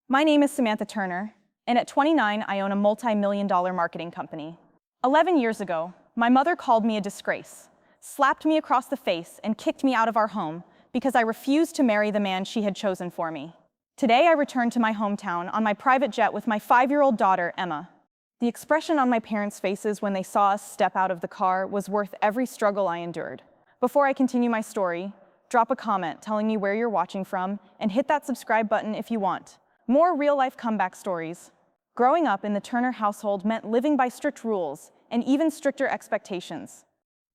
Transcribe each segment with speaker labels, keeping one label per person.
Speaker 1: My name is Samantha Turner, and at 29, I own a multi-million-dollar marketing company. 11 years ago, my mother called me a disgrace, slapped me across the face, and kicked me out of our home because I refused to marry the man she had chosen for me. Today, I returned to my hometown on my private jet with my 5-year-old daughter, Emma. The expression on my parents' faces when they saw us step out of the car was worth every struggle I endured. Before I continue my story, drop a comment telling me where you're watching from, and hit that subscribe button if you want. More real-life comeback stories. Growing up in the Turner household meant living by strict rules and even stricter expectations.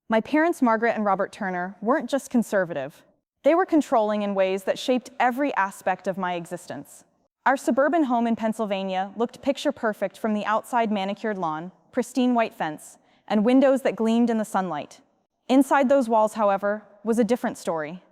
Speaker 1: My parents, Margaret and Robert Turner, weren't just conservative. They were controlling in ways that shaped every aspect of my existence. Our suburban home in Pennsylvania looked picture-perfect from the outside manicured lawn, pristine white fence, and windows that gleamed in the sunlight. Inside those walls, however, was a different story.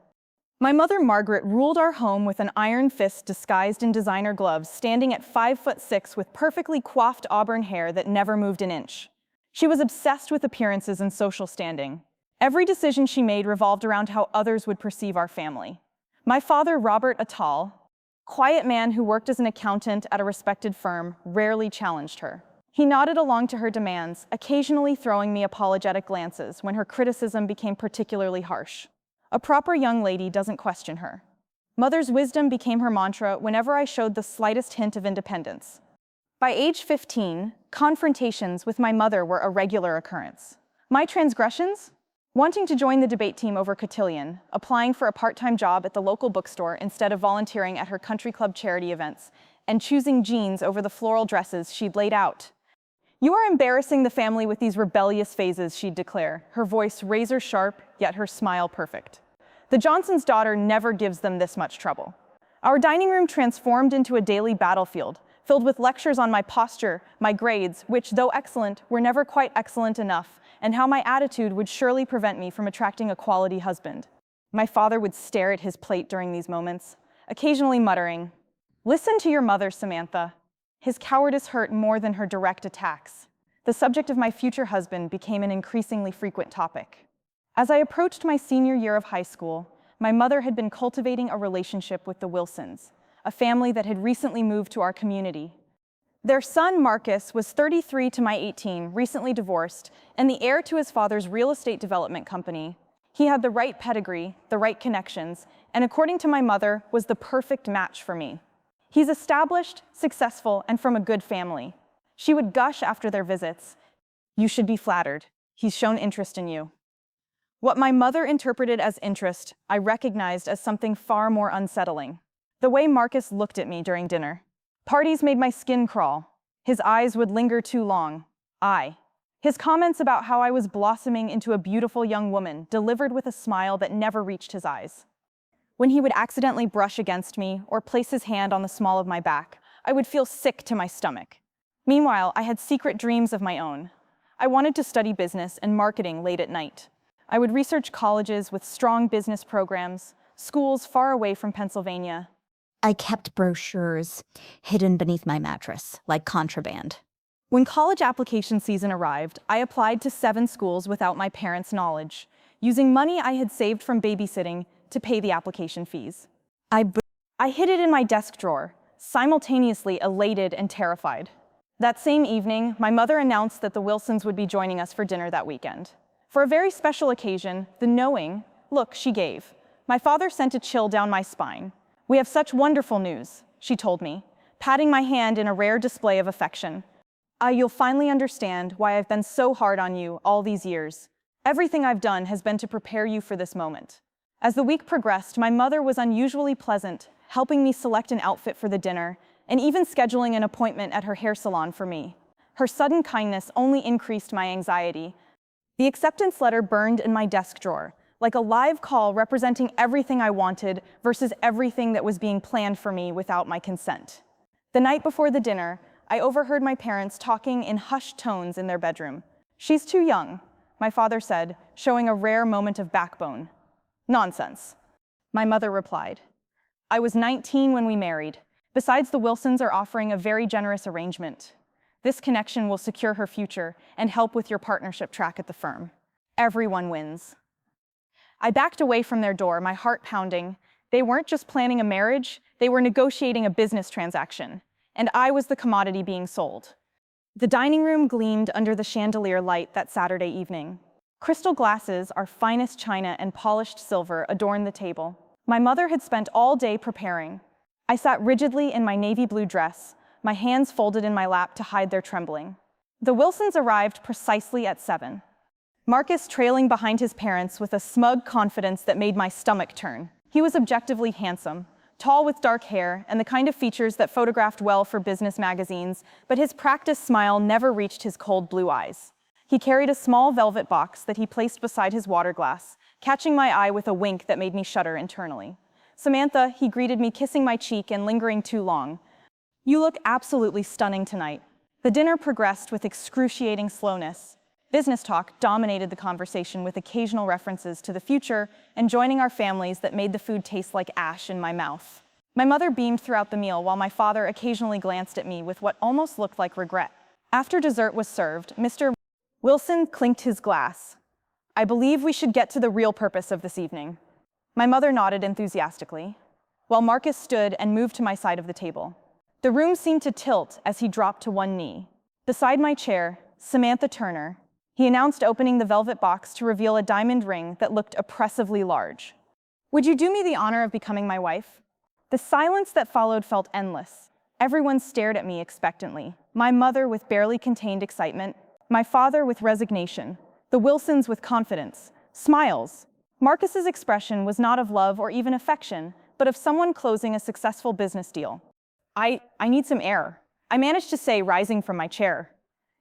Speaker 1: My mother, Margaret, ruled our home with an iron fist disguised in designer gloves, standing at 5'6" with perfectly coiffed auburn hair that never moved an inch. She was obsessed with appearances and social standing. Every decision she made revolved around how others would perceive our family. My father, Robert, a tall, quiet man who worked as an accountant at a respected firm, rarely challenged her. He nodded along to her demands, occasionally throwing me apologetic glances when her criticism became particularly harsh. A proper young lady doesn't question her. Mother's wisdom became her mantra whenever I showed the slightest hint of independence. By age 15, confrontations with my mother were a regular occurrence. My transgressions? Wanting to join the debate team over cotillion, applying for a part-time job at the local bookstore instead of volunteering at her country club charity events, and choosing jeans over the floral dresses she'd laid out. "You are embarrassing the family with these rebellious phases," she'd declare, her voice razor-sharp, yet her smile perfect. The Johnsons' daughter never gives them this much trouble. Our dining room transformed into a daily battlefield, filled with lectures on my posture, my grades, which, though excellent, were never quite excellent enough, and how my attitude would surely prevent me from attracting a quality husband. My father would stare at his plate during these moments, occasionally muttering, "Listen to your mother, Samantha." His cowardice hurt more than her direct attacks. The subject of my future husband became an increasingly frequent topic. As I approached my senior year of high school, my mother had been cultivating a relationship with the Wilsons, a family that had recently moved to our community. Their son, Marcus, was 33 to my 18, recently divorced, and the heir to his father's real estate development company. He had the right pedigree, the right connections, and according to my mother, was the perfect match for me. He's established, successful, and from a good family. She would gush after their visits. "You should be flattered. He's shown interest in you." What my mother interpreted as interest, I recognized as something far more unsettling. The way Marcus looked at me during dinner. Parties made my skin crawl. His eyes would linger too long. His comments about how I was blossoming into a beautiful young woman, delivered with a smile that never reached his eyes. When he would accidentally brush against me or place his hand on the small of my back, I would feel sick to my stomach. Meanwhile, I had secret dreams of my own. I wanted to study business and marketing late at night. I would research colleges with strong business programs, schools far away from Pennsylvania.
Speaker 2: I kept brochures hidden beneath my mattress, like contraband.
Speaker 1: When college application season arrived, I applied to 7 schools without my parents' knowledge, using money I had saved from babysitting to pay the application fees. I hid it in my desk drawer, simultaneously elated and terrified. That same evening, my mother announced that the Wilsons would be joining us for dinner that weekend. For a very special occasion, the knowing look she gave. My father sent a chill down my spine. "We have such wonderful news," she told me, patting my hand in a rare display of affection. "You'll finally understand why I've been so hard on you all these years. Everything I've done has been to prepare you for this moment." As the week progressed, my mother was unusually pleasant, helping me select an outfit for the dinner, and even scheduling an appointment at her hair salon for me. Her sudden kindness only increased my anxiety. The acceptance letter burned in my desk drawer, like a live call representing everything I wanted versus everything that was being planned for me without my consent. The night before the dinner, I overheard my parents talking in hushed tones in their bedroom. "She's too young," my father said, showing a rare moment of backbone. "Nonsense," my mother replied. "I was 19 when we married. Besides, the Wilsons are offering a very generous arrangement. This connection will secure her future and help with your partnership track at the firm. Everyone wins." I backed away from their door, my heart pounding, They weren't just planning a marriage, they were negotiating a business transaction, and I was the commodity being sold. The dining room gleamed under the chandelier light that Saturday evening. Crystal glasses, our finest china and polished silver, adorned the table. My mother had spent all day preparing. I sat rigidly in my navy blue dress, my hands folded in my lap to hide their trembling. The Wilsons arrived precisely at 7. Marcus trailing behind his parents with a smug confidence that made my stomach turn. He was objectively handsome, tall with dark hair and the kind of features that photographed well for business magazines, but his practiced smile never reached his cold blue eyes. He carried a small velvet box that he placed beside his water glass, catching my eye with a wink that made me shudder internally. "Samantha," he greeted me, kissing my cheek and lingering too long. "You look absolutely stunning tonight." The dinner progressed with excruciating slowness. Business talk dominated the conversation with occasional references to the future and joining our families that made the food taste like ash in my mouth. My mother beamed throughout the meal while my father occasionally glanced at me with what almost looked like regret. After dessert was served, Mr. Wilson clinked his glass. "I believe we should get to the real purpose of this evening." My mother nodded enthusiastically, while Marcus stood and moved to my side of the table. The room seemed to tilt as he dropped to one knee. Beside my chair, Samantha Turner, he announced, opening the velvet box to reveal a diamond ring that looked oppressively large. "Would you do me the honor of becoming my wife?" The silence that followed felt endless. Everyone stared at me expectantly. My mother with barely contained excitement, my father with resignation, the Wilsons with confidence, smiles. Marcus's expression was not of love or even affection, but of someone closing a successful business deal. I need some air," I managed to say, rising from my chair.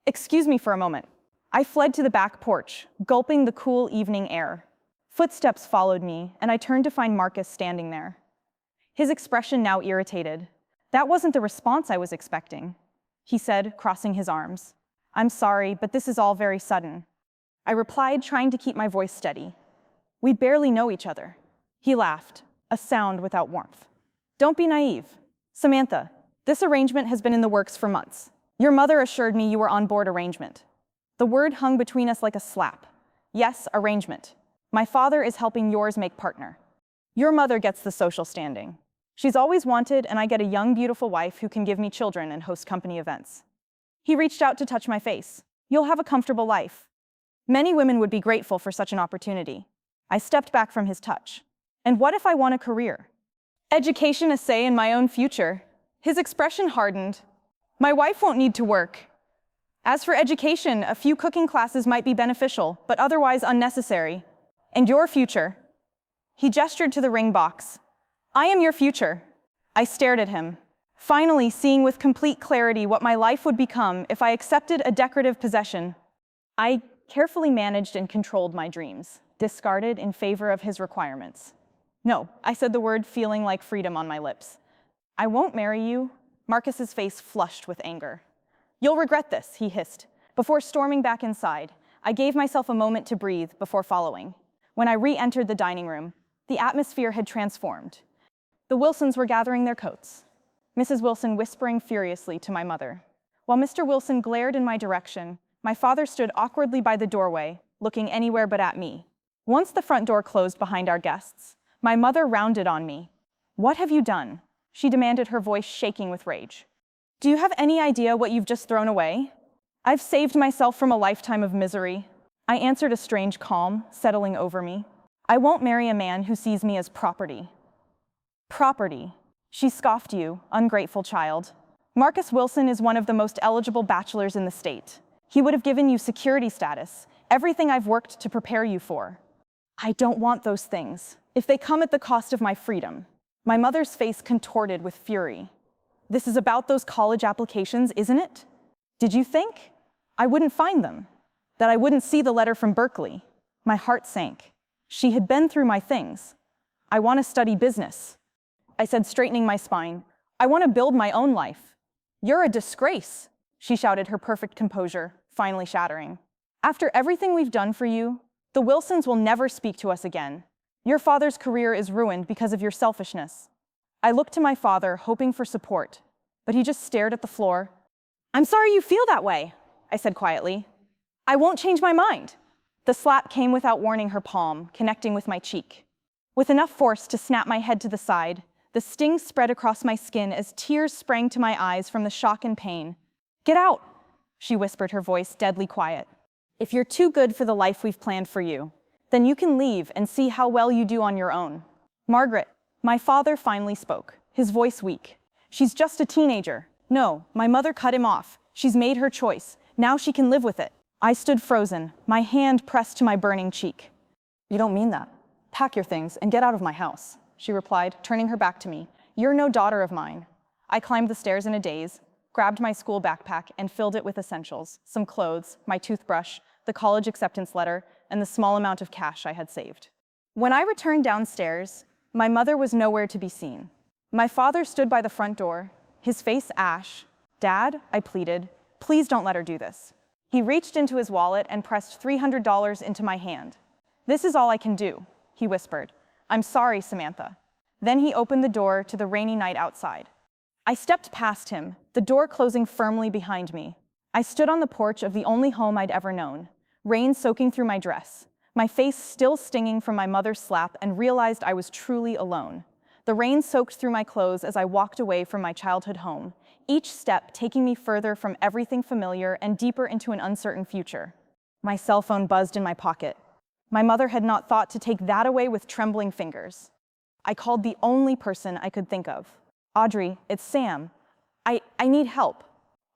Speaker 1: "Excuse me for a moment." I fled to the back porch, gulping the cool evening air. Footsteps followed me, and I turned to find Marcus standing there. His expression now irritated. "That wasn't the response I was expecting," he said, crossing his arms. "I'm sorry, but this is all very sudden." I replied, trying to keep my voice steady. "We barely know each other." He laughed, a sound without warmth. "Don't be naive. Samantha, this arrangement has been in the works for months. Your mother assured me you were on board arrangement." The word hung between us like a slap. "Yes, arrangement. My father is helping yours make partner. Your mother gets the social standing. She's always wanted, and I get a young, beautiful wife who can give me children and host company events." He reached out to touch my face. "You'll have a comfortable life. Many women would be grateful for such an opportunity." I stepped back from his touch. "And what if I want a career? Education, a say in my own future?" His expression hardened. "My wife won't need to work. As for education, a few cooking classes might be beneficial, but otherwise unnecessary. And your future?" He gestured to the ring box. "I am your future." I stared at him, finally seeing with complete clarity what my life would become if I accepted a decorative possession. I carefully managed and controlled my dreams, discarded in favor of his requirements. "No," I said the word, feeling like freedom on my lips. "I won't marry you." Marcus's face flushed with anger. "You'll regret this," he hissed. Before storming back inside, I gave myself a moment to breathe before following. When I re-entered the dining room, the atmosphere had transformed. The Wilsons were gathering their coats, Mrs. Wilson whispering furiously to my mother. While Mr. Wilson glared in my direction, my father stood awkwardly by the doorway, looking anywhere but at me. Once the front door closed behind our guests, my mother rounded on me. "What have you done?" she demanded, her voice shaking with rage. "Do you have any idea what you've just thrown away?" "I've saved myself from a lifetime of misery," I answered, a strange calm settling over me. "I won't marry a man who sees me as property." "Property?" She scoffed. "You ungrateful child. Marcus Wilson is one of the most eligible bachelors in the state. He would have given you security status, everything I've worked to prepare you for." "I don't want those things, if they come at the cost of my freedom." My mother's face contorted with fury. "This is about those college applications, isn't it? Did you think I wouldn't find them? That I wouldn't see the letter from Berkeley?" My heart sank. She had been through my things. "I want to study business," I said, straightening my spine. "I want to build my own life." "You're a disgrace," she shouted, her perfect composure finally shattering. "After everything we've done for you, the Wilsons will never speak to us again. Your father's career is ruined because of your selfishness." I looked to my father, hoping for support, but he just stared at the floor. "I'm sorry you feel that way," I said quietly. "I won't change my mind." The slap came without warning, her palm connecting with my cheek. With enough force to snap my head to the side, the sting spread across my skin as tears sprang to my eyes from the shock and pain. "Get out," she whispered, her voice deadly quiet. "If you're too good for the life we've planned for you, then you can leave and see how well you do on your own." "Margaret," my father finally spoke, his voice weak. "She's just a teenager." "No," my mother cut him off. "She's made her choice. Now she can live with it." I stood frozen, my hand pressed to my burning cheek. "You don't mean that. Pack your things and get out of my house," she replied, turning her back to me. "You're no daughter of mine." I climbed the stairs in a daze, grabbed my school backpack and filled it with essentials, some clothes, my toothbrush, the college acceptance letter, and the small amount of cash I had saved. When I returned downstairs, my mother was nowhere to be seen. My father stood by the front door, his face ash. "Dad," I pleaded, "please don't let her do this." He reached into his wallet and pressed $300 into my hand. "This is all I can do," he whispered. "I'm sorry, Samantha." Then he opened the door to the rainy night outside. I stepped past him, the door closing firmly behind me. I stood on the porch of the only home I'd ever known, rain soaking through my dress, my face still stinging from my mother's slap, and realized I was truly alone. The rain soaked through my clothes as I walked away from my childhood home, each step taking me further from everything familiar and deeper into an uncertain future. My cell phone buzzed in my pocket. My mother had not thought to take that away with trembling fingers. I called the only person I could think of. "Audrey, it's Sam. I need help."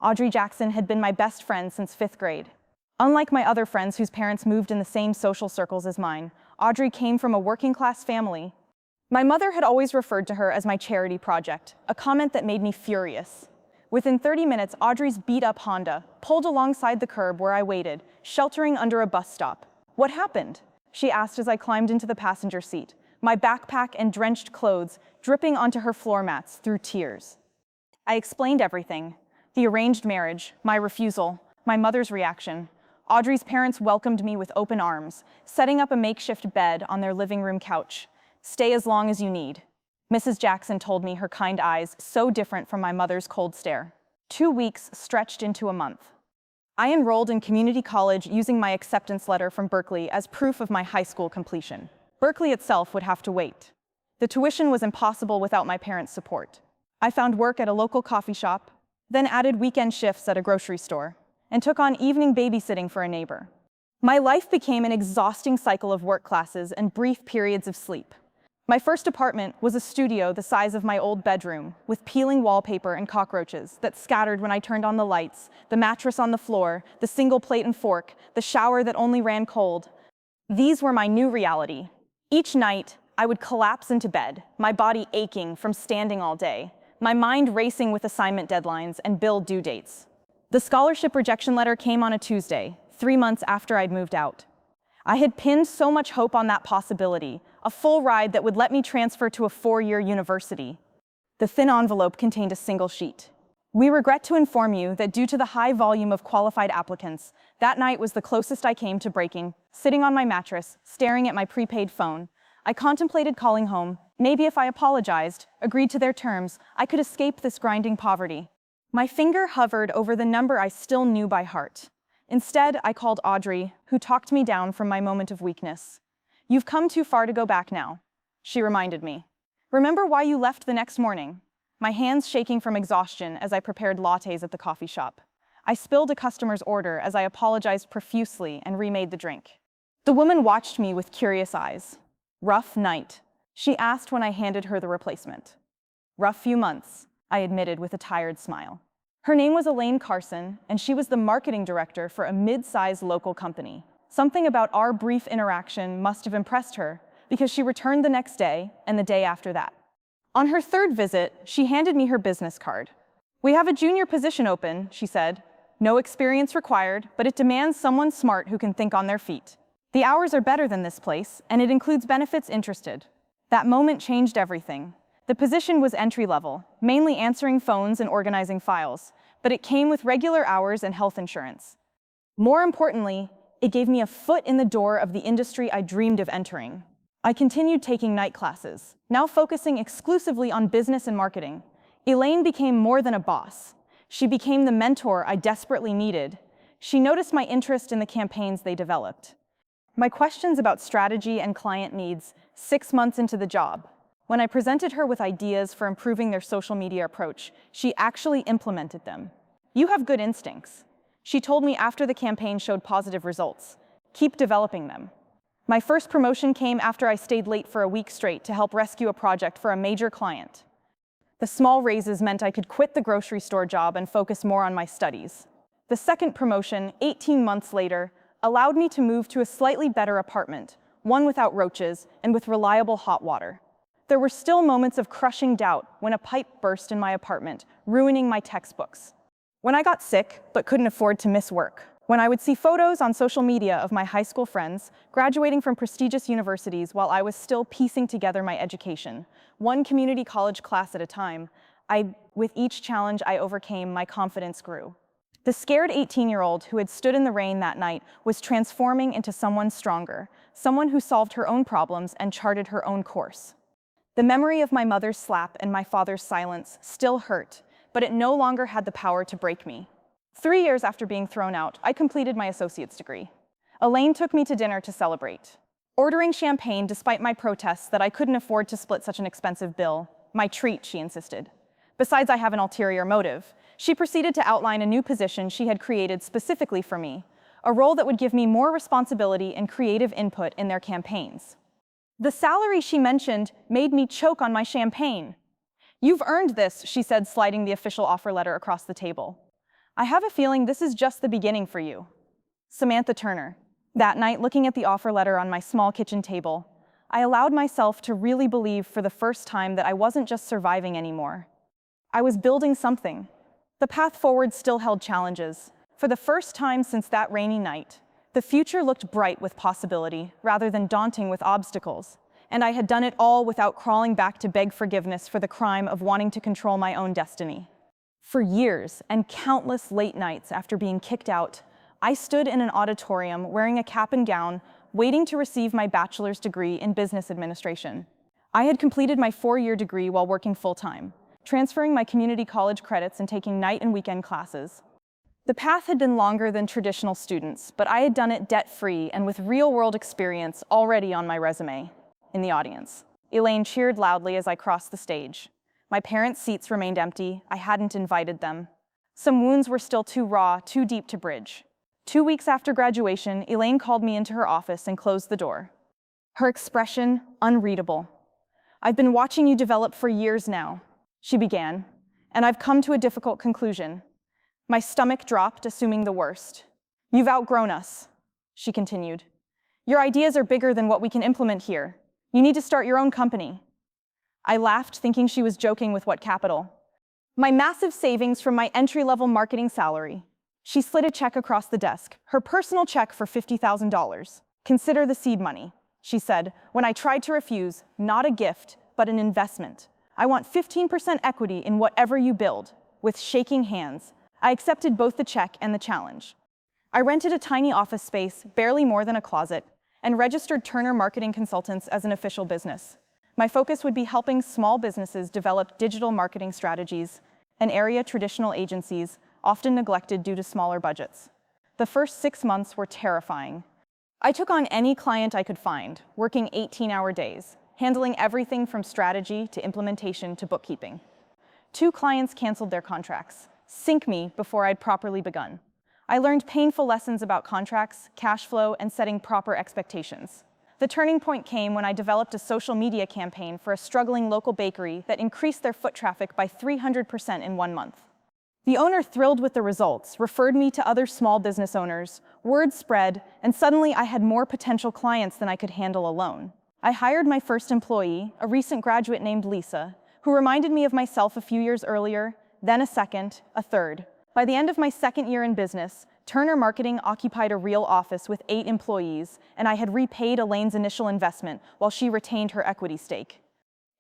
Speaker 1: Audrey Jackson had been my best friend since 5th grade. Unlike my other friends whose parents moved in the same social circles as mine, Audrey came from a working-class family. My mother had always referred to her as my charity project, a comment that made me furious. Within 30 minutes, Audrey's beat-up Honda pulled alongside the curb where I waited, sheltering under a bus stop. "What happened?" she asked as I climbed into the passenger seat, my backpack and drenched clothes dripping onto her floor mats through tears. I explained everything: the arranged marriage, my refusal, my mother's reaction. Audrey's parents welcomed me with open arms, setting up a makeshift bed on their living room couch. "Stay as long as you need," Mrs. Jackson told me, her kind eyes so different from my mother's cold stare. 2 weeks stretched into a month. I enrolled in community college using my acceptance letter from Berkeley as proof of my high school completion. Berkeley itself would have to wait. The tuition was impossible without my parents' support. I found work at a local coffee shop, then added weekend shifts at a grocery store, and took on evening babysitting for a neighbor. My life became an exhausting cycle of work classes and brief periods of sleep. My first apartment was a studio the size of my old bedroom, with peeling wallpaper and cockroaches that scattered when I turned on the lights, the mattress on the floor, the single plate and fork, the shower that only ran cold. These were my new reality. Each night, I would collapse into bed, my body aching from standing all day, my mind racing with assignment deadlines and bill due dates. The scholarship rejection letter came on a Tuesday, 3 months after I'd moved out. I had pinned so much hope on that possibility, a full ride that would let me transfer to a 4-year university. The thin envelope contained a single sheet. "We regret to inform you that due to the high volume of qualified applicants, that night was the closest I came to breaking. Sitting on my mattress, staring at my prepaid phone, I contemplated calling home. Maybe if I apologized, agreed to their terms, I could escape this grinding poverty." My finger hovered over the number I still knew by heart. Instead, I called Audrey, who talked me down from my moment of weakness. "You've come too far to go back now," she reminded me. "Remember why you left the next morning?" My hands shaking from exhaustion as I prepared lattes at the coffee shop. I spilled a customer's order as I apologized profusely and remade the drink. The woman watched me with curious eyes. "Rough night?" she asked when I handed her the replacement. "Rough few months," I admitted with a tired smile. Her name was Elaine Carson, and she was the marketing director for a mid-sized local company. Something about our brief interaction must have impressed her, because she returned the next day and the day after that. On her third visit, she handed me her business card. "We have a junior position open," she said. "No experience required, but it demands someone smart who can think on their feet. The hours are better than this place, and it includes benefits interested." That moment changed everything. The position was entry-level, mainly answering phones and organizing files, but it came with regular hours and health insurance. More importantly, it gave me a foot in the door of the industry I dreamed of entering. I continued taking night classes, now focusing exclusively on business and marketing. Elaine became more than a boss. She became the mentor I desperately needed. She noticed my interest in the campaigns they developed. My questions about strategy and client needs 6 months into the job. When I presented her with ideas for improving their social media approach, she actually implemented them. You have good instincts. She told me after the campaign showed positive results. Keep developing them. My first promotion came after I stayed late for a week straight to help rescue a project for a major client. The small raises meant I could quit the grocery store job and focus more on my studies. The second promotion, 18 months later, allowed me to move to a slightly better apartment, one without roaches and with reliable hot water. There were still moments of crushing doubt when a pipe burst in my apartment, ruining my textbooks. When I got sick but couldn't afford to miss work. When I would see photos on social media of my high school friends graduating from prestigious universities while I was still piecing together my education, one community college class at a time, with each challenge I overcame, my confidence grew. The scared 18-year-old who had stood in the rain that night was transforming into someone stronger, someone who solved her own problems and charted her own course. The memory of my mother's slap and my father's silence still hurt, but it no longer had the power to break me. 3 years after being thrown out, I completed my associate's degree. Elaine took me to dinner to celebrate. Ordering champagne despite my protests that I couldn't afford to split such an expensive bill. My treat, she insisted. Besides, I have an ulterior motive. She proceeded to outline a new position she had created specifically for me, a role that would give me more responsibility and creative input in their campaigns. The salary she mentioned made me choke on my champagne. You've earned this, she said, sliding the official offer letter across the table. I have a feeling this is just the beginning for you. Samantha Turner. That night, looking at the offer letter on my small kitchen table, I allowed myself to really believe for the first time that I wasn't just surviving anymore. I was building something. The path forward still held challenges. For the first time since that rainy night, the future looked bright with possibility rather than daunting with obstacles, and I had done it all without crawling back to beg forgiveness for the crime of wanting to control my own destiny. For years and countless late nights after being kicked out, I stood in an auditorium wearing a cap and gown, waiting to receive my bachelor's degree in business administration. I had completed my 4-year degree while working full-time, transferring my community college credits and taking night and weekend classes. The path had been longer than traditional students, but I had done it debt-free and with real-world experience already on my resume. In the audience, Elaine cheered loudly as I crossed the stage. My parents' seats remained empty. I hadn't invited them. Some wounds were still too raw, too deep to bridge. 2 weeks after graduation, Elaine called me into her office and closed the door. Her expression, unreadable. I've been watching you develop for years now, she began, and I've come to a difficult conclusion. My stomach dropped, assuming the worst. You've outgrown us, she continued. Your ideas are bigger than what we can implement here. You need to start your own company. I laughed, thinking she was joking with what capital. My massive savings from my entry-level marketing salary. She slid a check across the desk, her personal check for $50,000. Consider the seed money, she said, when I tried to refuse, not a gift, but an investment. I want 15% equity in whatever you build. With shaking hands, I accepted both the check and the challenge. I rented a tiny office space, barely more than a closet, and registered Turner Marketing Consultants as an official business. My focus would be helping small businesses develop digital marketing strategies, an area traditional agencies often neglected due to smaller budgets. The first 6 months were terrifying. I took on any client I could find, working 18-hour days, handling everything from strategy to implementation to bookkeeping. 2 clients canceled their contracts, sink me before I'd properly begun. I learned painful lessons about contracts, cash flow, and setting proper expectations. The turning point came when I developed a social media campaign for a struggling local bakery that increased their foot traffic by 300% in 1 month. The owner, thrilled with the results, referred me to other small business owners. Word spread, and suddenly I had more potential clients than I could handle alone. I hired my first employee, a recent graduate named Lisa, who reminded me of myself a few years earlier, then a second, a third. By the end of my 2nd year in business, Turner Marketing occupied a real office with 8 employees, and I had repaid Elaine's initial investment while she retained her equity stake.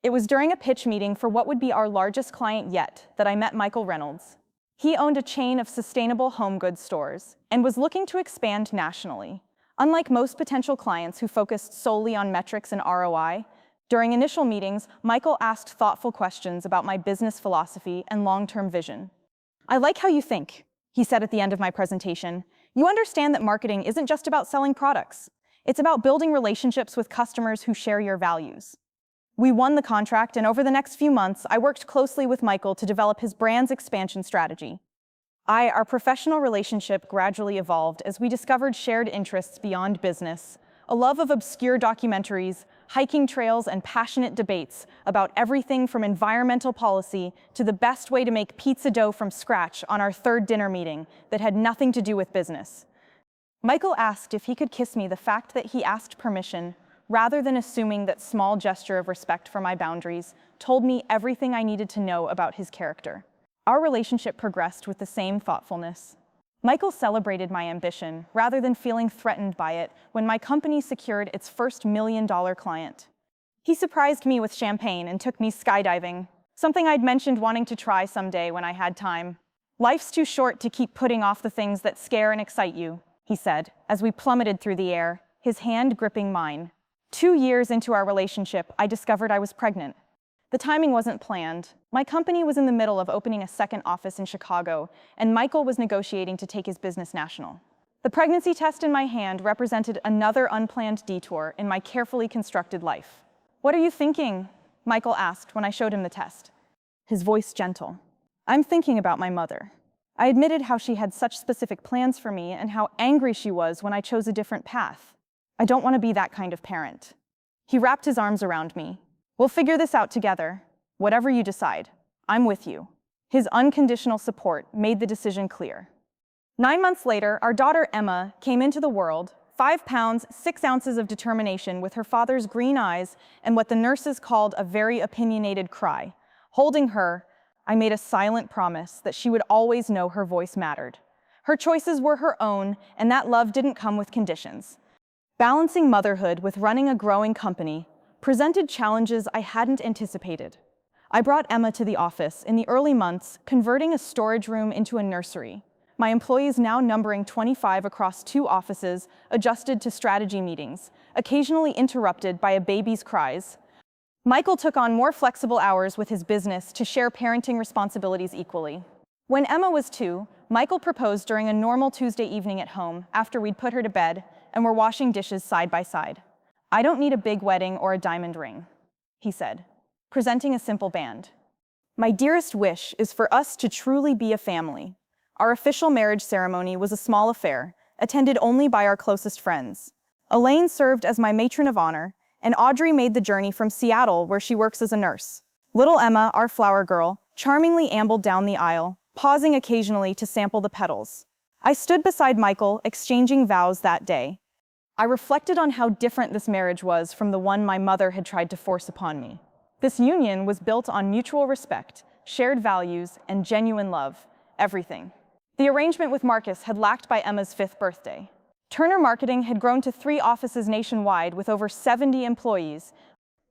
Speaker 1: It was during a pitch meeting for what would be our largest client yet that I met Michael Reynolds. He owned a chain of sustainable home goods stores and was looking to expand nationally. Unlike most potential clients who focused solely on metrics and ROI, during initial meetings, Michael asked thoughtful questions about my business philosophy and long-term vision. I like how you think, he said at the end of my presentation. You understand that marketing isn't just about selling products. It's about building relationships with customers who share your values. We won the contract, and over the next few months, I worked closely with Michael to develop his brand's expansion strategy. Our professional relationship gradually evolved as we discovered shared interests beyond business, a love of obscure documentaries, hiking trails, and passionate debates about everything from environmental policy to the best way to make pizza dough from scratch on our third dinner meeting that had nothing to do with business. Michael asked if he could kiss me. The fact that he asked permission, rather than assuming that small gesture of respect for my boundaries, told me everything I needed to know about his character. Our relationship progressed with the same thoughtfulness. Michael celebrated my ambition rather than feeling threatened by it when my company secured its first million-dollar client. He surprised me with champagne and took me skydiving, something I'd mentioned wanting to try someday when I had time. "Life's too short to keep putting off the things that scare and excite you," he said, as we plummeted through the air, his hand gripping mine. 2 years into our relationship, I discovered I was pregnant. The timing wasn't planned. My company was in the middle of opening a second office in Chicago, and Michael was negotiating to take his business national. The pregnancy test in my hand represented another unplanned detour in my carefully constructed life. "What are you thinking?" Michael asked when I showed him the test, his voice gentle. "I'm thinking about my mother." I admitted how she had such specific plans for me and how angry she was when I chose a different path. "I don't want to be that kind of parent." He wrapped his arms around me. "We'll figure this out together. Whatever you decide, I'm with you." His unconditional support made the decision clear. 9 months later, our daughter Emma came into the world, 5 pounds, 6 ounces of determination with her father's green eyes and what the nurses called a very opinionated cry. Holding her, I made a silent promise that she would always know her voice mattered. Her choices were her own, and that love didn't come with conditions. Balancing motherhood with running a growing company presented challenges I hadn't anticipated. I brought Emma to the office in the early months, converting a storage room into a nursery. My employees, now numbering 25 across 2 offices, adjusted to strategy meetings, occasionally interrupted by a baby's cries. Michael took on more flexible hours with his business to share parenting responsibilities equally. When Emma was 2, Michael proposed during a normal Tuesday evening at home after we'd put her to bed and were washing dishes side by side. "I don't need a big wedding or a diamond ring," he said, presenting a simple band. "My dearest wish is for us to truly be a family." Our official marriage ceremony was a small affair, attended only by our closest friends. Elaine served as my matron of honor, and Audrey made the journey from Seattle, where she works as a nurse. Little Emma, our flower girl, charmingly ambled down the aisle, pausing occasionally to sample the petals. I stood beside Michael, exchanging vows that day. I reflected on how different this marriage was from the one my mother had tried to force upon me. This union was built on mutual respect, shared values, and genuine love, everything. The arrangement with Marcus had lacked by Emma's 5th birthday. Turner Marketing had grown to 3 offices nationwide with over 70 employees.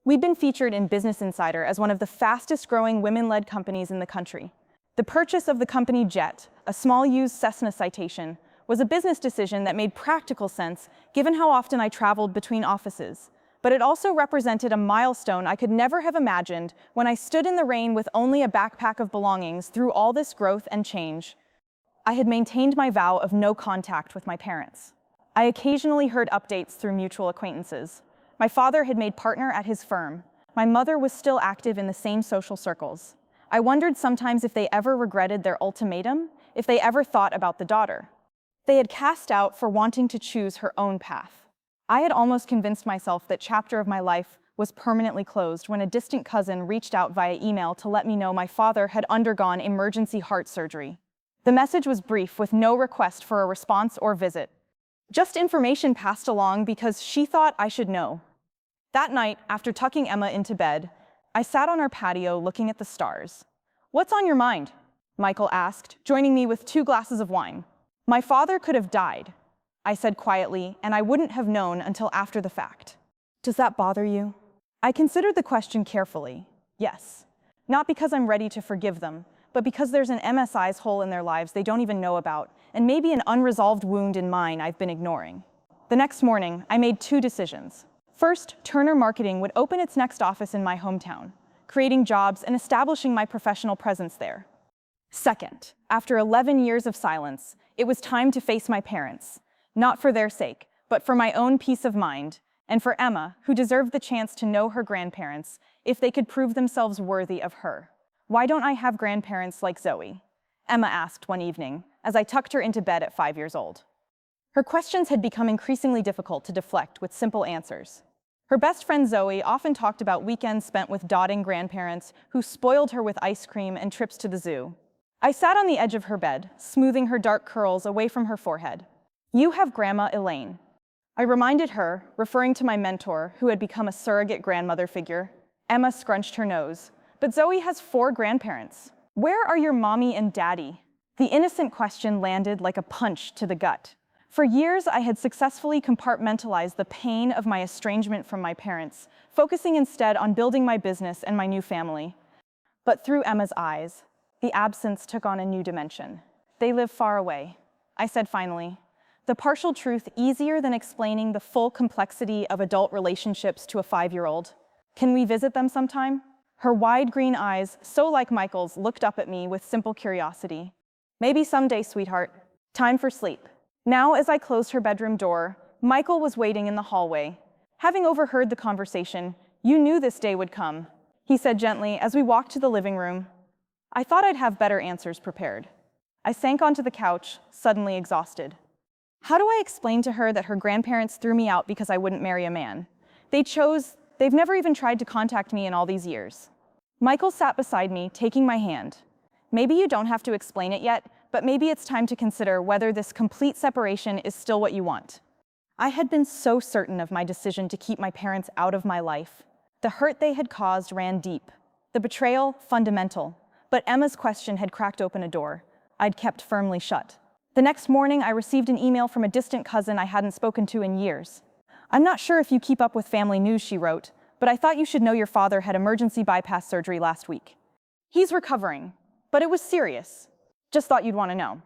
Speaker 1: We'd been featured in Business Insider as one of the fastest-growing women-led companies in the country. The purchase of the company Jet, a small-used Cessna Citation, was a business decision that made practical sense given how often I traveled between offices. But it also represented a milestone I could never have imagined when I stood in the rain with only a backpack of belongings through all this growth and change. I had maintained my vow of no contact with my parents. I occasionally heard updates through mutual acquaintances. My father had made partner at his firm. My mother was still active in the same social circles. I wondered sometimes if they ever regretted their ultimatum, if they ever thought about the daughter they had cast out for wanting to choose her own path. I had almost convinced myself that chapter of my life was permanently closed when a distant cousin reached out via email to let me know my father had undergone emergency heart surgery. The message was brief, with no request for a response or visit. Just information passed along because she thought I should know. That night, after tucking Emma into bed, I sat on our patio looking at the stars. "What's on your mind?" Michael asked, joining me with 2 glasses of wine. "My father could have died," I said quietly, and I wouldn't have known until after the fact. "Does that bother you?" I considered the question carefully. Yes. Not because I'm ready to forgive them, but because there's an MSI's hole in their lives they don't even know about, and maybe an unresolved wound in mine I've been ignoring. The next morning, I made 2 decisions. First, Turner Marketing would open its next office in my hometown, creating jobs and establishing my professional presence there. Second, after 11 years of silence, it was time to face my parents, not for their sake, but for my own peace of mind, and for Emma, who deserved the chance to know her grandparents if they could prove themselves worthy of her. Why don't I have grandparents like Zoe? Emma asked one evening, as I tucked her into bed at 5 years old. Her questions had become increasingly difficult to deflect with simple answers. Her best friend Zoe often talked about weekends spent with doting grandparents who spoiled her with ice cream and trips to the zoo. I sat on the edge of her bed, smoothing her dark curls away from her forehead. "You have Grandma Elaine," I reminded her, referring to my mentor, who had become a surrogate grandmother figure. Emma scrunched her nose. "But Zoe has 4 grandparents. Where are your mommy and daddy?" The innocent question landed like a punch to the gut. For years, I had successfully compartmentalized the pain of my estrangement from my parents, focusing instead on building my business and my new family. But through Emma's eyes, the absence took on a new dimension. "They live far away," I said finally, the partial truth easier than explaining the full complexity of adult relationships to a 5-year-old. "Can we visit them sometime?" Her wide green eyes, so like Michael's, looked up at me with simple curiosity. "Maybe someday, sweetheart. Time for sleep." Now, as I closed her bedroom door, Michael was waiting in the hallway. Having overheard the conversation, "You knew this day would come," he said gently as we walked to the living room. I thought I'd have better answers prepared. I sank onto the couch, suddenly exhausted. How do I explain to her that her grandparents threw me out because I wouldn't marry a man? They've never even tried to contact me in all these years. Michael sat beside me, taking my hand. "Maybe you don't have to explain it yet, but maybe it's time to consider whether this complete separation is still what you want." I had been so certain of my decision to keep my parents out of my life. The hurt they had caused ran deep, the betrayal fundamental, but Emma's question had cracked open a door I'd kept firmly shut. The next morning, I received an email from a distant cousin I hadn't spoken to in years. "I'm not sure if you keep up with family news," she wrote, "but I thought you should know your father had emergency bypass surgery last week. He's recovering, but it was serious. Just thought you'd want to know."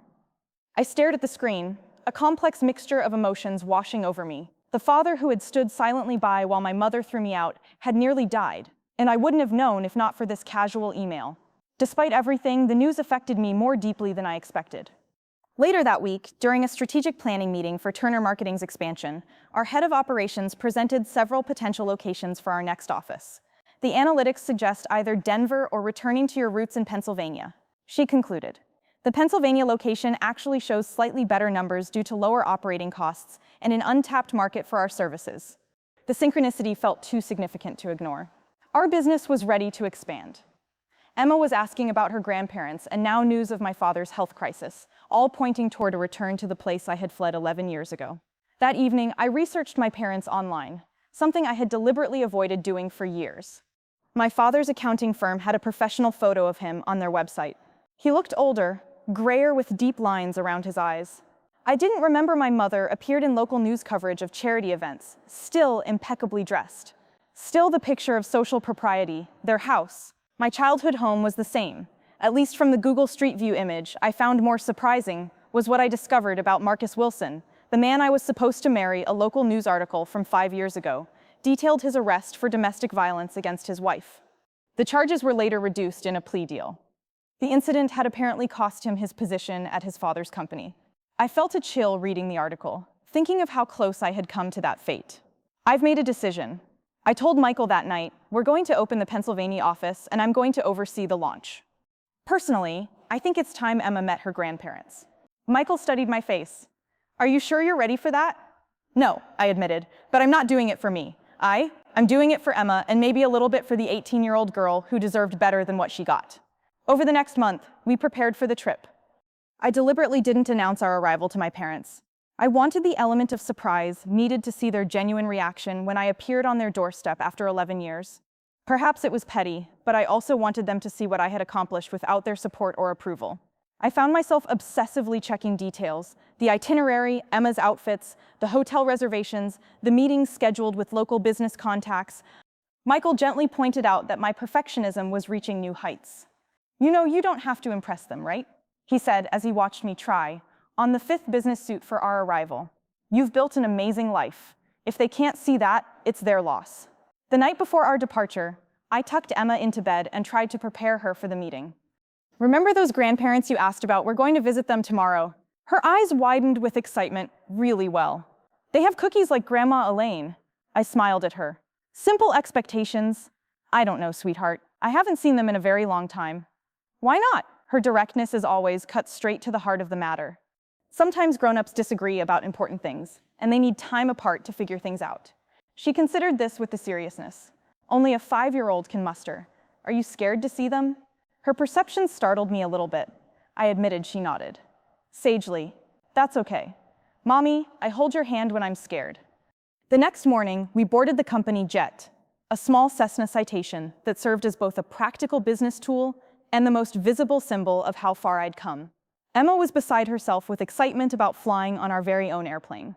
Speaker 1: I stared at the screen, a complex mixture of emotions washing over me. The father who had stood silently by while my mother threw me out had nearly died, and I wouldn't have known if not for this casual email. Despite everything, the news affected me more deeply than I expected. Later that week, during a strategic planning meeting for Turner Marketing's expansion, our head of operations presented several potential locations for our next office. "The analytics suggest either Denver or returning to your roots in Pennsylvania," she concluded. "The Pennsylvania location actually shows slightly better numbers due to lower operating costs and an untapped market for our services." The synchronicity felt too significant to ignore. Our business was ready to expand. Emma was asking about her grandparents and now news of my father's health crisis, all pointing toward a return to the place I had fled 11 years ago. That evening, I researched my parents online, something I had deliberately avoided doing for years. My father's accounting firm had a professional photo of him on their website. He looked older, grayer with deep lines around his eyes. I didn't remember my mother appeared in local news coverage of charity events, still impeccably dressed. Still the picture of social propriety, their house. My childhood home was the same. At least from the Google Street View image, I found more surprising was what I discovered about Marcus Wilson, the man I was supposed to marry. A local news article from 5 years ago detailed his arrest for domestic violence against his wife. The charges were later reduced in a plea deal. The incident had apparently cost him his position at his father's company. I felt a chill reading the article, thinking of how close I had come to that fate. "I've made a decision." I told Michael that night, "We're going to open the Pennsylvania office, and I'm going to oversee the launch." Personally, I think it's time Emma met her grandparents. Michael studied my face. "Are you sure you're ready for that?" "No," I admitted, "but I'm not doing it for me. I'm doing it for Emma and maybe a little bit for the 18-year-old girl who deserved better than what she got." Over the next month, we prepared for the trip. I deliberately didn't announce our arrival to my parents. I wanted the element of surprise needed to see their genuine reaction when I appeared on their doorstep after 11 years. Perhaps it was petty, but I also wanted them to see what I had accomplished without their support or approval. I found myself obsessively checking details: the itinerary, Emma's outfits, the hotel reservations, the meetings scheduled with local business contacts. Michael gently pointed out that my perfectionism was reaching new heights. "You know, you don't have to impress them, right?" he said as he watched me try on the 5th business suit for our arrival. "You've built an amazing life. If they can't see that, it's their loss." The night before our departure, I tucked Emma into bed and tried to prepare her for the meeting. "Remember those grandparents you asked about? We're going to visit them tomorrow." Her eyes widened with excitement really well. They have cookies like Grandma Elaine. I smiled at her. Simple expectations. I don't know, sweetheart. I haven't seen them in a very long time. Why not? Her directness, as always, cuts straight to the heart of the matter. Sometimes grown-ups disagree about important things, and they need time apart to figure things out. She considered this with the seriousness only a 5-year-old can muster. Are you scared to see them? Her perception startled me a little bit. I admitted. She nodded. Sagely, that's okay. Mommy, I hold your hand when I'm scared. The next morning, we boarded the company jet, a small Cessna Citation that served as both a practical business tool and the most visible symbol of how far I'd come. Emma was beside herself with excitement about flying on our very own airplane.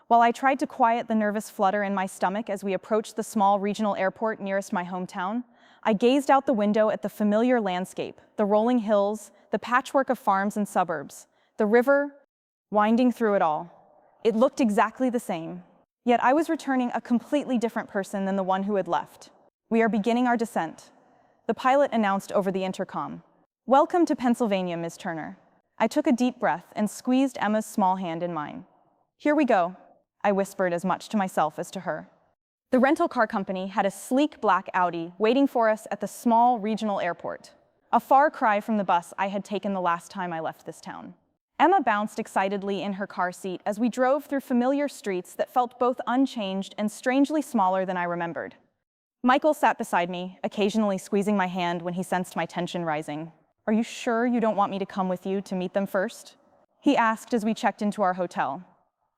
Speaker 1: While I tried to quiet the nervous flutter in my stomach as we approached the small regional airport nearest my hometown, I gazed out the window at the familiar landscape, the rolling hills, the patchwork of farms and suburbs, the river winding through it all. It looked exactly the same. Yet I was returning a completely different person than the one who had left. We are beginning our descent. The pilot announced over the intercom. Welcome to Pennsylvania, Ms. Turner. I took a deep breath and squeezed Emma's small hand in mine. Here we go, I whispered as much to myself as to her. The rental car company had a sleek black Audi waiting for us at the small regional airport, a far cry from the bus I had taken the last time I left this town. Emma bounced excitedly in her car seat as we drove through familiar streets that felt both unchanged and strangely smaller than I remembered. Michael sat beside me, occasionally squeezing my hand when he sensed my tension rising. Are you sure you don't want me to come with you to meet them first? He asked as we checked into our hotel.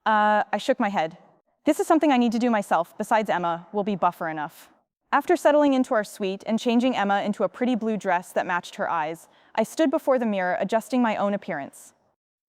Speaker 1: I shook my head. This is something I need to do myself. Besides, Emma will be buffer enough. After settling into our suite and changing Emma into a pretty blue dress that matched her eyes, I stood before the mirror adjusting my own appearance.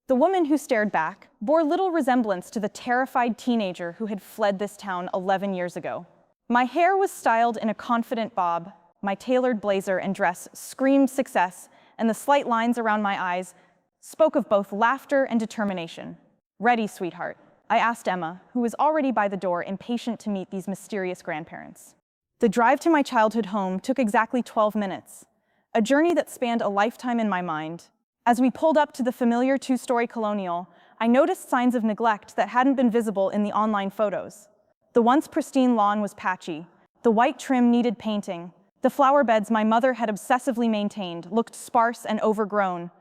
Speaker 1: The woman who stared back bore little resemblance to the terrified teenager who had fled this town 11 years ago. My hair was styled in a confident bob, my tailored blazer and dress screamed success, and the slight lines around my eyes spoke of both laughter and determination. Ready, sweetheart? I asked Emma, who was already by the door, impatient to meet these mysterious grandparents. The drive to my childhood home took exactly 12 minutes, a journey that spanned a lifetime in my mind. As we pulled up to the familiar 2-story colonial, I noticed signs of neglect that hadn't been visible in the online photos. The once pristine lawn was patchy, the white trim needed painting, the flower beds my mother had obsessively maintained looked sparse and overgrown.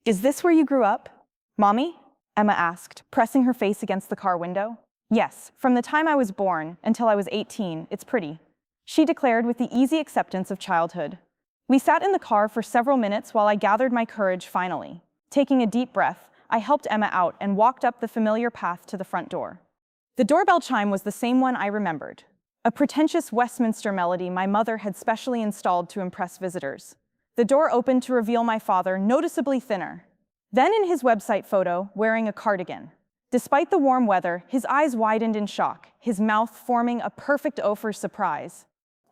Speaker 1: Is this where you grew up, Mommy? Emma asked, pressing her face against the car window. Yes, from the time I was born until I was 18, it's pretty, she declared with the easy acceptance of childhood. We sat in the car for several minutes while I gathered my courage finally. Taking a deep breath, I helped Emma out and walked up the familiar path to the front door. The doorbell chime was the same one I remembered, a pretentious Westminster melody my mother had specially installed to impress visitors. The door opened to reveal my father, noticeably thinner. Then in his website photo, wearing a cardigan. Despite the warm weather, his eyes widened in shock, his mouth forming a perfect O for surprise.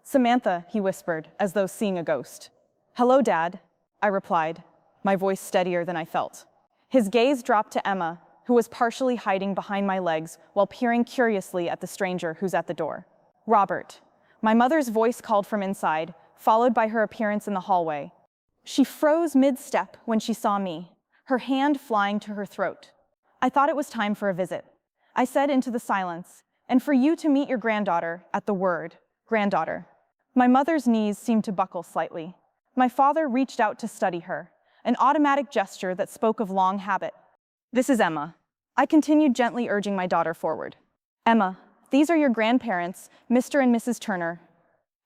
Speaker 1: Samantha, he whispered, as though seeing a ghost. Hello, Dad, I replied, my voice steadier than I felt. His gaze dropped to Emma, who was partially hiding behind my legs while peering curiously at the stranger who's at the door. Robert. My mother's voice called from inside, followed by her appearance in the hallway. She froze mid-step when she saw me, her hand flying to her throat. I thought it was time for a visit. I said into the silence, and for you to meet your granddaughter at the word, granddaughter. My mother's knees seemed to buckle slightly. My father reached out to study her, an automatic gesture that spoke of long habit. This is Emma. I continued gently urging my daughter forward. Emma, these are your grandparents, Mr. and Mrs. Turner.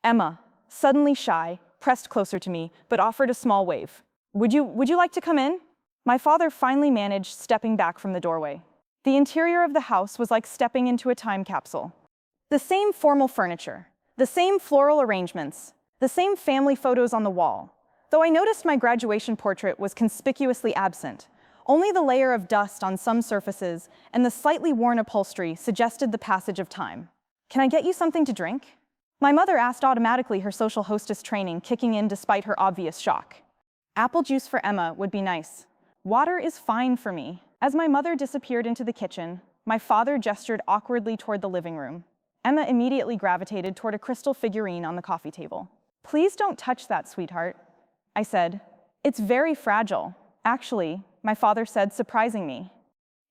Speaker 1: Emma, suddenly shy, pressed closer to me, but offered a small wave. Would you like to come in? My father finally managed stepping back from the doorway. The interior of the house was like stepping into a time capsule. The same formal furniture, the same floral arrangements, the same family photos on the wall. Though I noticed my graduation portrait was conspicuously absent, only the layer of dust on some surfaces and the slightly worn upholstery suggested the passage of time. Can I get you something to drink? My mother asked, automatically, her social hostess training kicking in despite her obvious shock. Apple juice for Emma would be nice. Water is fine for me. As my mother disappeared into the kitchen, my father gestured awkwardly toward the living room. Emma immediately gravitated toward a crystal figurine on the coffee table. Please don't touch that, sweetheart, I said. It's very fragile. Actually, my father said, surprising me.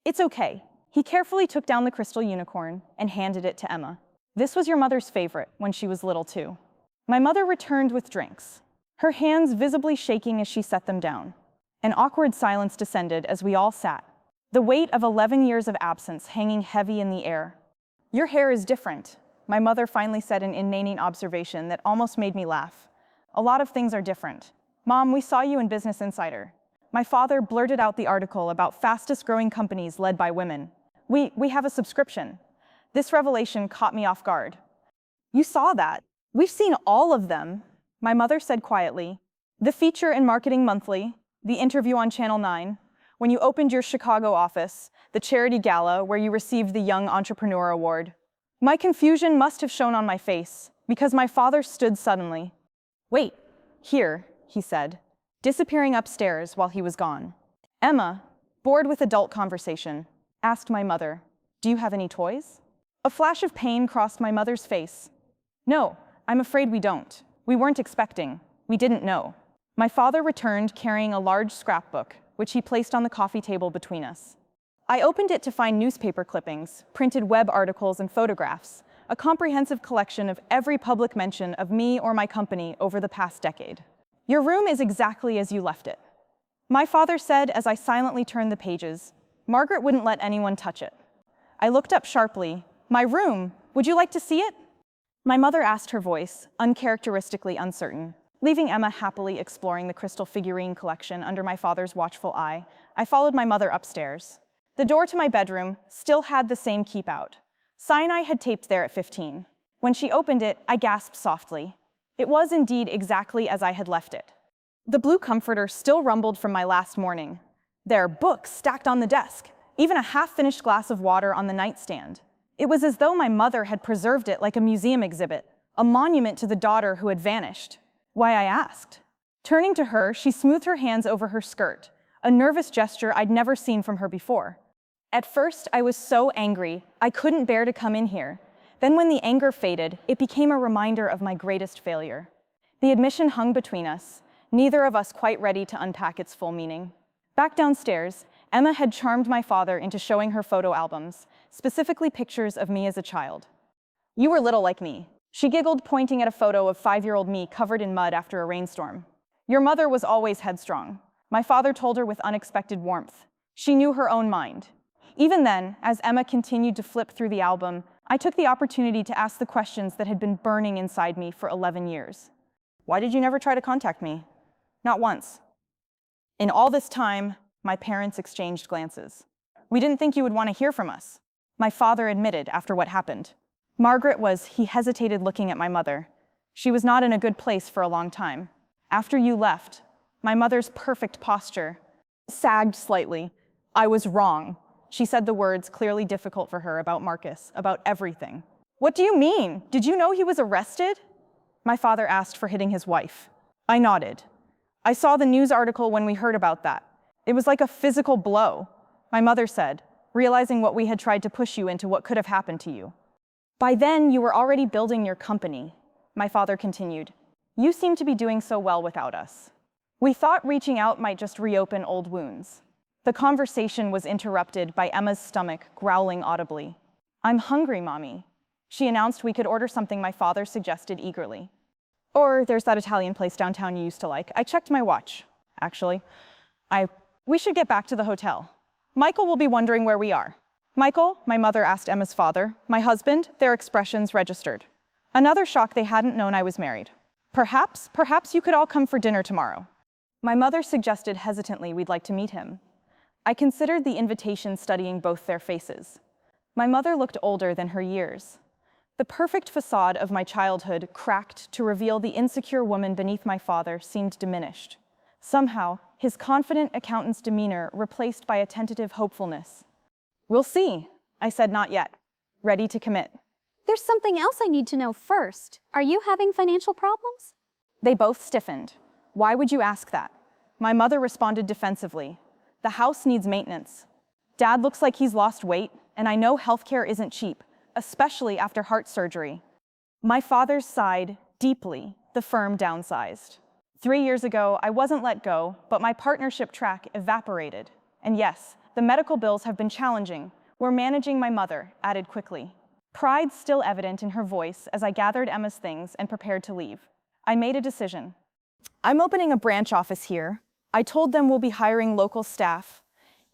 Speaker 1: It's okay. He carefully took down the crystal unicorn and handed it to Emma. This was your mother's favorite when she was little too. My mother returned with drinks, her hands visibly shaking as she set them down. An awkward silence descended as we all sat, the weight of 11 years of absence hanging heavy in the air. Your hair is different, my mother finally said an inane observation that almost made me laugh. A lot of things are different. Mom, we saw you in Business Insider. My father blurted out the article about fastest growing companies led by women. We have a subscription. This revelation caught me off guard. You saw that. We've seen all of them, my mother said quietly. The feature in Marketing Monthly, the interview on Channel 9, when you opened your Chicago office, the charity gala where you received the Young Entrepreneur Award. My confusion must have shown on my face, because my father stood suddenly. Wait, here, he said, disappearing upstairs while he was gone. Emma, bored with adult conversation, asked my mother, "Do you have any toys?" A flash of pain crossed my mother's face. "No, I'm afraid we don't. We weren't expecting. We didn't know." My father returned carrying a large scrapbook, which he placed on the coffee table between us. I opened it to find newspaper clippings, printed web articles, and photographs, a comprehensive collection of every public mention of me or my company over the past decade. Your room is exactly as you left it, my father said as I silently turned the pages. Margaret wouldn't let anyone touch it. I looked up sharply. My room? Would you like to see it? My mother asked, her voice uncharacteristically uncertain. Leaving Emma happily exploring the crystal figurine collection under my father's watchful eye, I followed my mother upstairs. The door to my bedroom still had the same keep out. Cyanide had taped there at 15. When she opened it, I gasped softly. It was indeed exactly as I had left it. The blue comforter still rumbled from my last morning. There, books stacked on the desk, even a half-finished glass of water on the nightstand. It was as though my mother had preserved it like a museum exhibit, a monument to the daughter who had vanished. Why, I asked. Turning to her, she smoothed her hands over her skirt, a nervous gesture I'd never seen from her before. At first, I was so angry, I couldn't bear to come in here. Then when the anger faded, it became a reminder of my greatest failure. The admission hung between us, neither of us quite ready to unpack its full meaning. Back downstairs, Emma had charmed my father into showing her photo albums, specifically pictures of me as a child. You were little like me, she giggled, pointing at a photo of 5-year-old me covered in mud after a rainstorm. Your mother was always headstrong, my father told her with unexpected warmth. She knew her own mind. Even then, as Emma continued to flip through the album, I took the opportunity to ask the questions that had been burning inside me for 11 years. Why did you never try to contact me? Not once. In all this time, my parents exchanged glances. We didn't think you would want to hear from us, my father admitted after what happened. He hesitated looking at my mother. She was not in a good place for a long time. After you left, my mother's perfect posture sagged slightly. I was wrong. She said the words clearly difficult for her about Marcus, about everything. What do you mean? Did you know he was arrested? My father asked for hitting his wife. I nodded. I saw the news article when we heard about that. It was like a physical blow, my mother said, realizing what we had tried to push you into what could have happened to you. By then, you were already building your company, my father continued. You seem to be doing so well without us. We thought reaching out might just reopen old wounds. The conversation was interrupted by Emma's stomach growling audibly. I'm hungry, Mommy. She announced we could order something my father suggested eagerly. Or there's that Italian place downtown you used to like. I checked my watch, actually. We should get back to the hotel. Michael will be wondering where we are. Michael, my mother asked Emma's father. My husband, their expressions registered. Another shock, they hadn't known I was married. Perhaps you could all come for dinner tomorrow. My mother suggested hesitantly we'd like to meet him. I considered the invitation, studying both their faces. My mother looked older than her years. The perfect facade of my childhood cracked to reveal the insecure woman beneath my father seemed diminished. Somehow, his confident accountant's demeanor replaced by a tentative hopefulness. We'll see, I said, not yet, ready to commit.
Speaker 3: There's something else I need to know first. Are you having financial problems?
Speaker 1: They both stiffened. Why would you ask that? My mother responded defensively. The house needs maintenance. Dad looks like he's lost weight, and I know healthcare isn't cheap, especially after heart surgery. My father sighed deeply. The firm downsized. 3 years ago, I wasn't let go, but my partnership track evaporated. And yes, the medical bills have been challenging, We're managing, my mother added quickly. Pride still evident in her voice as I gathered Emma's things and prepared to leave. I made a decision. I'm opening a branch office here. I told them we'll be hiring local staff.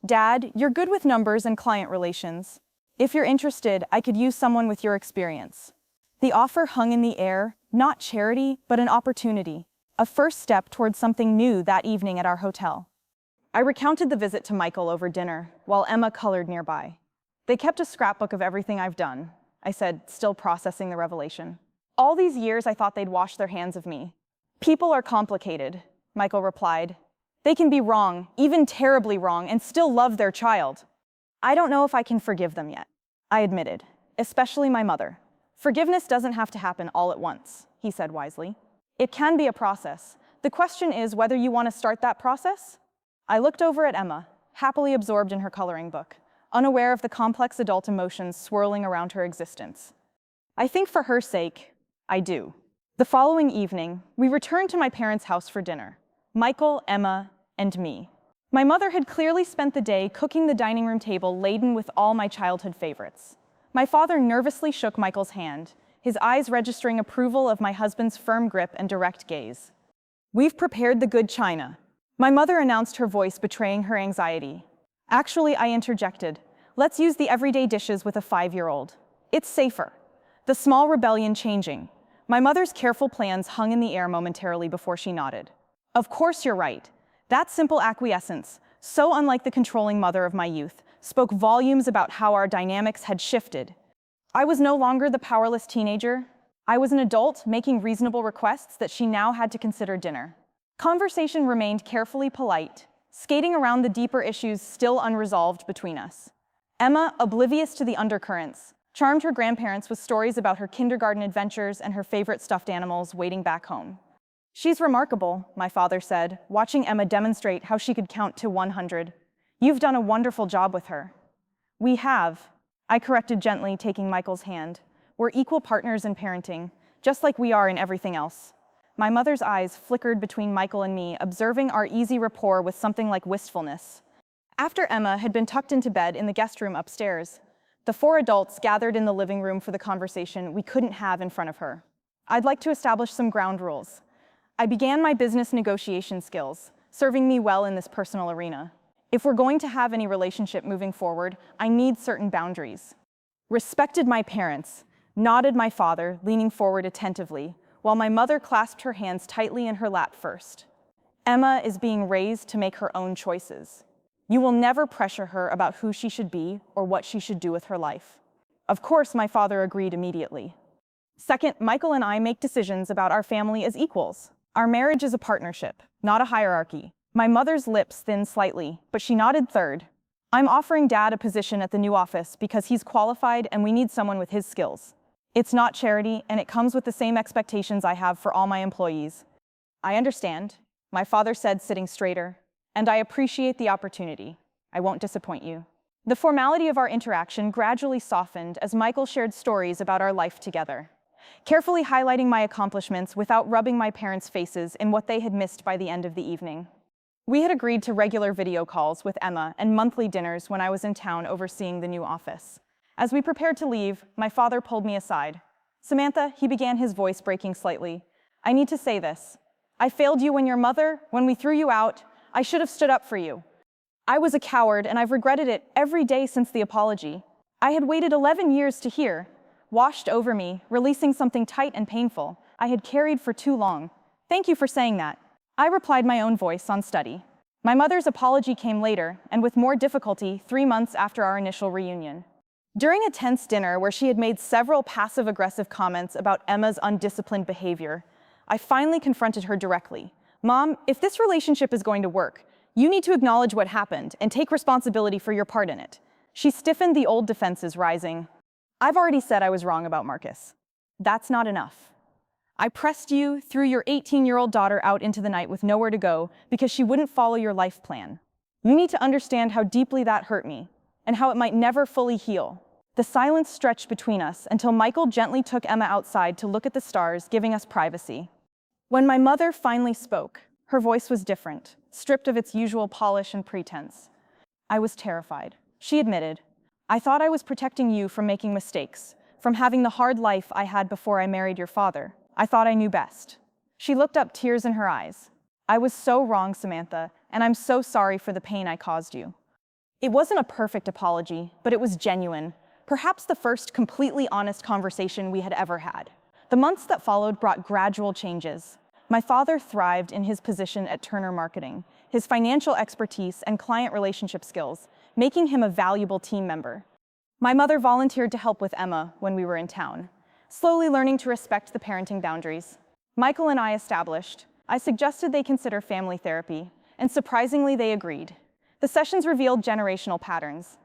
Speaker 1: Dad, you're good with numbers and client relations. If you're interested, I could use someone with your experience. The offer hung in the air, not charity, but an opportunity, a first step towards something new that evening at our hotel. I recounted the visit to Michael over dinner, while Emma colored nearby. They kept a scrapbook of everything I've done, I said, still processing the revelation. All these years I thought they'd wash their hands of me. People are complicated, Michael replied. They can be wrong, even terribly wrong, and still love their child. I don't know if I can forgive them yet, I admitted, especially my mother. Forgiveness doesn't have to happen all at once, he said wisely. It can be a process. The question is whether you want to start that process? I looked over at Emma, happily absorbed in her coloring book, unaware of the complex adult emotions swirling around her existence. I think for her sake, I do. The following evening, we returned to my parents' house for dinner. Michael, Emma, and me. My mother had clearly spent the day cooking the dining room table laden with all my childhood favorites. My father nervously shook Michael's hand, his eyes registering approval of my husband's firm grip and direct gaze. We've prepared the good china. My mother announced, her voice betraying her anxiety. Actually, I interjected. Let's use the everyday dishes with a 5-year-old. It's safer. The small rebellion changing. My mother's careful plans hung in the air momentarily before she nodded. Of course you're right. That simple acquiescence, so unlike the controlling mother of my youth, spoke volumes about how our dynamics had shifted. I was no longer the powerless teenager. I was an adult making reasonable requests that she now had to consider dinner. Conversation remained carefully polite, skating around the deeper issues still unresolved between us. Emma, oblivious to the undercurrents, charmed her grandparents with stories about her kindergarten adventures and her favorite stuffed animals waiting back home. She's remarkable, my father said, watching Emma demonstrate how she could count to 100. You've done a wonderful job with her. We have, I corrected gently, taking Michael's hand. We're equal partners in parenting, just like we are in everything else. My mother's eyes flickered between Michael and me, observing our easy rapport with something like wistfulness. After Emma had been tucked into bed in the guest room upstairs, the 4 adults gathered in the living room for the conversation we couldn't have in front of her. I'd like to establish some ground rules. I began my business negotiation skills, serving me well in this personal arena. If we're going to have any relationship moving forward, I need certain boundaries. Respected my parents, nodded my father, leaning forward attentively, while my mother clasped her hands tightly in her lap first. Emma is being raised to make her own choices. You will never pressure her about who she should be or what she should do with her life. Of course, my father agreed immediately. Second, Michael and I make decisions about our family as equals. Our marriage is a partnership, not a hierarchy. My mother's lips thinned slightly, but she nodded third. I'm offering Dad a position at the new office because he's qualified and we need someone with his skills. It's not charity, and it comes with the same expectations I have for all my employees. I understand, my father said, sitting straighter, and I appreciate the opportunity. I won't disappoint you. The formality of our interaction gradually softened as Michael shared stories about our life together, carefully highlighting my accomplishments without rubbing my parents' faces in what they had missed by the end of the evening. We had agreed to regular video calls with Emma and monthly dinners when I was in town overseeing the new office. As we prepared to leave, my father pulled me aside. Samantha, he began, his voice breaking slightly. I need to say this. I failed you when we threw you out. I should have stood up for you. I was a coward, and I've regretted it every day since the apology. I had waited 11 years to hear, washed over me, releasing something tight and painful I had carried for too long. Thank you for saying that. I replied, my own voice on steady. My mother's apology came later, and with more difficulty, 3 months after our initial reunion. During a tense dinner where she had made several passive-aggressive comments about Emma's undisciplined behavior, I finally confronted her directly. Mom, if this relationship is going to work, you need to acknowledge what happened and take responsibility for your part in it. She stiffened, the old defenses rising. I've already said I was wrong about Marcus. That's not enough. I pressed you, threw your 18-year-old daughter out into the night with nowhere to go because she wouldn't follow your life plan. You need to understand how deeply that hurt me and how it might never fully heal. The silence stretched between us until Michael gently took Emma outside to look at the stars, giving us privacy. When my mother finally spoke, her voice was different, stripped of its usual polish and pretense. I was terrified, she admitted. I thought I was protecting you from making mistakes, from having the hard life I had before I married your father. I thought I knew best. She looked up, tears in her eyes. I was so wrong, Samantha, and I'm so sorry for the pain I caused you. It wasn't a perfect apology, but it was genuine, perhaps the first completely honest conversation we had ever had. The months that followed brought gradual changes. My father thrived in his position at Turner Marketing, his financial expertise and client relationship skills, making him a valuable team member. My mother volunteered to help with Emma when we were in town, slowly learning to respect the parenting boundaries. Michael and I suggested they consider family therapy, and surprisingly they agreed. The sessions revealed generational patterns.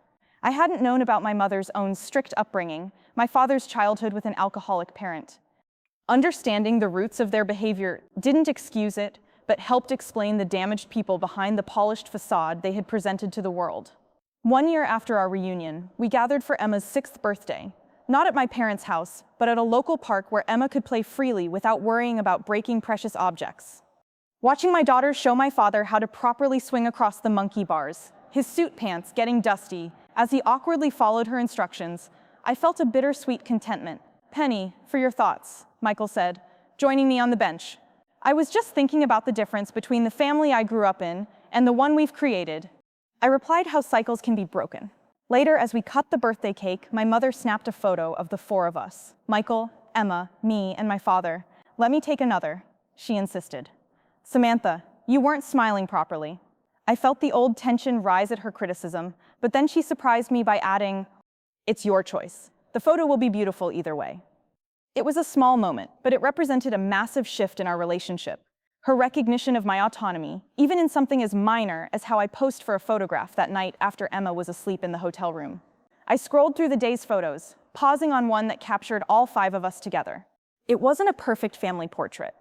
Speaker 1: I hadn't known about my mother's own strict upbringing, my father's childhood with an alcoholic parent. Understanding the roots of their behavior didn't excuse it, but helped explain the damaged people behind the polished facade they had presented to the world. 1 year after our reunion, we gathered for Emma's 6th birthday, not at my parents' house, but at a local park where Emma could play freely without worrying about breaking precious objects. Watching my daughter show my father how to properly swing across the monkey bars, his suit pants getting dusty, as he awkwardly followed her instructions, I felt a bittersweet contentment. "Penny, for your thoughts," Michael said, joining me on the bench. "I was just thinking about the difference between the family I grew up in and the one we've created." I replied how cycles can be broken. Later, as we cut the birthday cake, my mother snapped a photo of the 4 of us: Michael, Emma, me, and my father. "Let me take another," she insisted. "Samantha, you weren't smiling properly." I felt the old tension rise at her criticism, but then she surprised me by adding, "It's your choice. The photo will be beautiful either way." It was a small moment, but it represented a massive shift in our relationship. Her recognition of my autonomy, even in something as minor as how I posed for a photograph that night after Emma was asleep in the hotel room. I scrolled through the day's photos, pausing on one that captured all 5 of us together. It wasn't a perfect family portrait.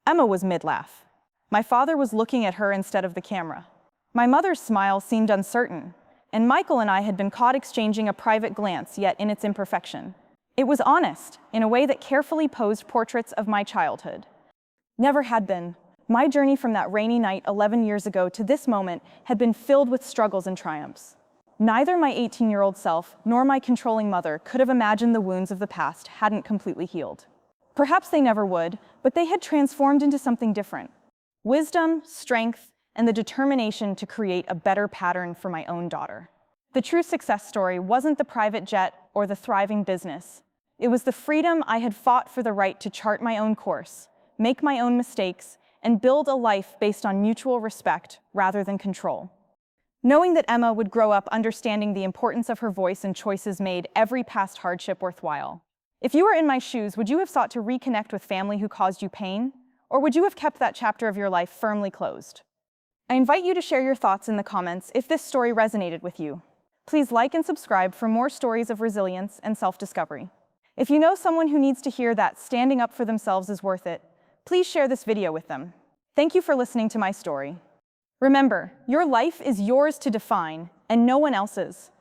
Speaker 1: Emma was mid-laugh. My father was looking at her instead of the camera. My mother's smile seemed uncertain, and Michael and I had been caught exchanging a private glance, yet in its imperfection. It was honest, in a way that carefully posed portraits of my childhood. Never had been. My journey from that rainy night 11 years ago to this moment had been filled with struggles and triumphs. Neither my 18-year-old self nor my controlling mother could have imagined the wounds of the past hadn't completely healed. Perhaps they never would, but they had transformed into something different. Wisdom, strength, and the determination to create a better pattern for my own daughter. The true success story wasn't the private jet or the thriving business. It was the freedom I had fought for, the right to chart my own course, make my own mistakes, and build a life based on mutual respect rather than control. Knowing that Emma would grow up understanding the importance of her voice and choices made every past hardship worthwhile. If you were in my shoes, would you have sought to reconnect with family who caused you pain? Or would you have kept that chapter of your life firmly closed? I invite you to share your thoughts in the comments if this story resonated with you. Please like and subscribe for more stories of resilience and self-discovery. If you know someone who needs to hear that standing up for themselves is worth it, please share this video with them. Thank you for listening to my story. Remember, your life is yours to define, and no one else's.